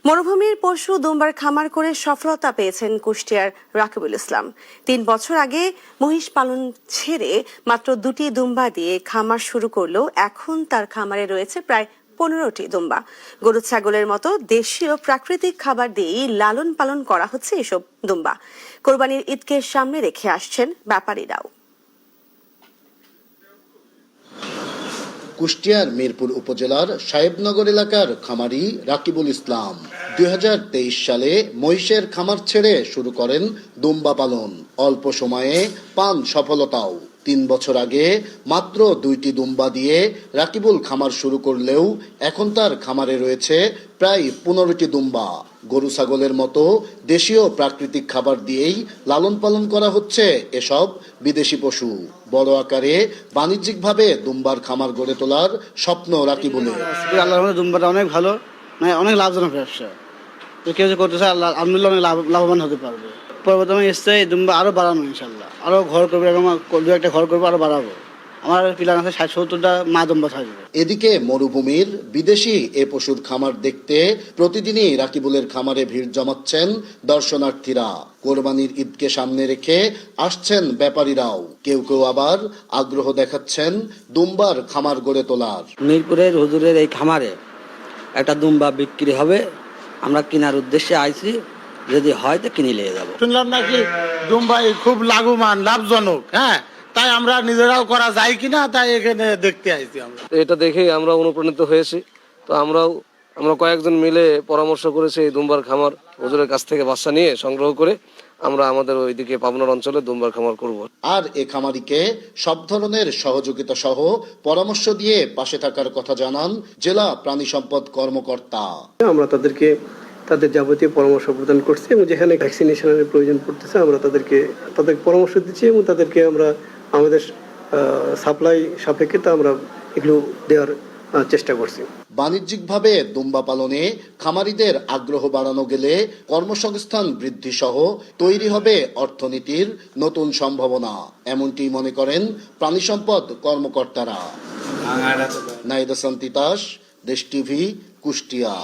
মরুভূমির পশু দুম্বার খামার করে সফলতা পেয়েছেন কুষ্টিয়ার রাকিবুল ইসলাম। ৩ বছর আগে মহিষ পালন ছেড়ে মাত্র 2টি দুম্বা দিয়ে খামার শুরু করলেও এখন তার খামারে রয়েছে প্রায় 15টি দুম্বা। গরু ছাগলের মতো দেশীয় প্রাকৃতিক খাবার দিয়েই লালন পালন করা হচ্ছে এসব দুম্বা। কোরবানির ঈদকে সামনে রেখে আসছেন ব্যাপারীরাও। কুষ্টিয়ার মিরপুর উপজেলার সাহেবনগর এলাকার খামারি রাকিবুল ইসলাম 2023 সালে মহিষের খামার ছেড়ে শুরু করেন দুম্বা পালন। অল্প সময়ে পান সফলতাও। 3 বছর আগে মাত্র 2টি দুম্বা দিয়ে রাকিবুল খামার শুরু করলেও এখন তার খামারে রয়েছে প্রায় 15টি দুম্বা। গরু ছাগলের মতো দেশীয় প্রাকৃতিক খাবার দিয়েই লালন পালন করা হচ্ছে এসব বিদেশি পশু। বড় আকারে বাণিজ্যিকভাবে দুম্বার খামার গড়ে তোলার স্বপ্ন রাকিবুলের। আল্লাহর দুম্বাটা অনেক ভালো, মানে অনেক লাভজনক ব্যবসা। কেউ যে করতে চায় আল্লাহ আলহামদুলিল্লাহ অনেক লাভবান হতে পারবে। পরবর্তী এসছে এই দুম্বা আরো বাড়ানো, ইনশাল্লাহ আরো ঘর করবে, দু একটা ঘর করবো, আরো বাড়াবো। আমার প্ল্যান আছে 60-70টা মা দুম্বা থাকবে। এদিকে মরুভূমির বিদেশি এ পশুর খামার দেখতে প্রতিদিনই রাকিবুলের খামারে ভিড় জমাচ্ছেন দর্শনার্থীরা। কোরবানির ঈদকে সামনে রেখে আসছেন ব্যাপারীরাও। কেউ কেউ আবার আগ্রহ দেখাচ্ছেন দুম্বার খামার গড়ে তোলার। মিরপুরের হুজুরের এই খামারে একটা দুম্বা বিক্রি হবে, আমরা কেনার উদ্দেশ্যে আইছি, যদি হয় তো কিনে নিয়ে যাবো। শুনলাম নাকি দুম্বাই খুব লাভজনক, হ্যাঁ, তাই আমরা নিজেরাও করা যায় কিনা তাই এখানে দেখতে আইছি। আমরা এটা দেখে আমরা অনুপ্রাণিত হয়েছি। তো আমরা কয়েকজন মিলে পরামর্শ করেছি এই দুম্বার খামার হুজুরের কাছ থেকে বাচ্চা নিয়ে সংগ্রহ করে আমরা আমাদের ওইদিকে পাবনার অঞ্চলে দুম্বার খামার করব। আর এ খামারিকে সব ধরনের সহযোগিতা সহ পরামর্শ দিয়ে পাশে থাকার কথা জানান জেলা প্রাণী সম্পদ কর্মকর্তা। আমরা তাদের যাবতীয় পরামর্শ প্রদান করছি এবং যেখানে ভ্যাকসিনেশনের প্রয়োজন পড়তেছে আমরা তাদের পরামর্শ দিচ্ছি এবং তাদেরকে আমরা আমাদের সাপ্লাই সাপেক্ষে আমরা এগুলো দেওয়ার চেষ্টা করছি। বাণিজ্যিকভাবে দুম্বা পালনে খামারিদের আগ্রহ বাড়ানো গেলে কর্মসংস্থান বৃদ্ধি সহ তৈরি হবে অর্থনীতির নতুন সম্ভাবনা, এমনটি মনে করেন প্রাণী সম্পদ কর্মকর্তারা। নাহিদ হাসান তিতাস, দেশ টিভি, কুষ্টিয়া।